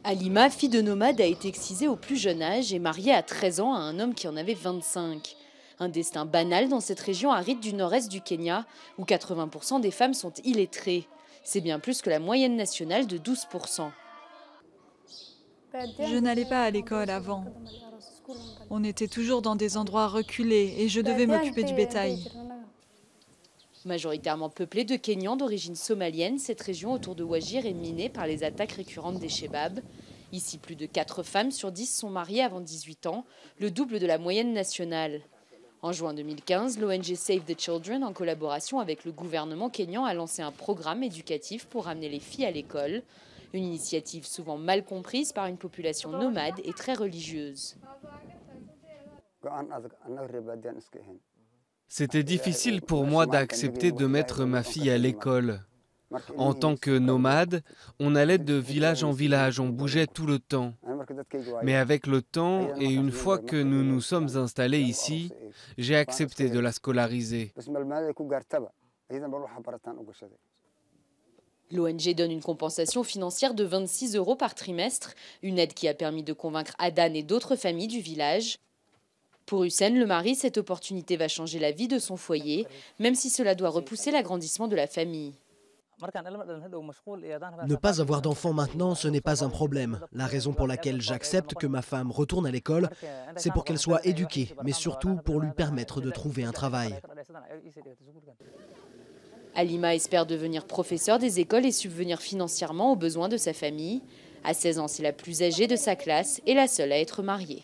Halima, fille de nomade, a été excisée au plus jeune âge et mariée à 13 ans à un homme qui en avait 25. Un destin banal dans cette région aride du nord-est du Kenya, où 80% des femmes sont illettrées. C'est bien plus que la moyenne nationale de 12%. Je n'allais pas à l'école avant. On était toujours dans des endroits reculés et je devais m'occuper du bétail. Majoritairement peuplée de Kenyans d'origine somalienne, cette région autour de Wajir est minée par les attaques récurrentes des Chebabs. Ici, plus de 4 femmes sur 10 sont mariées avant 18 ans, le double de la moyenne nationale. En juin 2015, l'ONG Save the Children, en collaboration avec le gouvernement kényan, a lancé un programme éducatif pour amener les filles à l'école. Une initiative souvent mal comprise par une population nomade et très religieuse. C'était difficile pour moi d'accepter de mettre ma fille à l'école. En tant que nomade, on allait de village en village, on bougeait tout le temps. Mais avec le temps et une fois que nous nous sommes installés ici, j'ai accepté de la scolariser. L'ONG donne une compensation financière de 26 € par trimestre, une aide qui a permis de convaincre Adan et d'autres familles du village. Pour Hussein, le mari, cette opportunité va changer la vie de son foyer, même si cela doit repousser l'agrandissement de la famille. Ne pas avoir d'enfants maintenant, ce n'est pas un problème. La raison pour laquelle j'accepte que ma femme retourne à l'école, c'est pour qu'elle soit éduquée, mais surtout pour lui permettre de trouver un travail. Halima espère devenir professeur des écoles et subvenir financièrement aux besoins de sa famille. À 16 ans, c'est la plus âgée de sa classe et la seule à être mariée.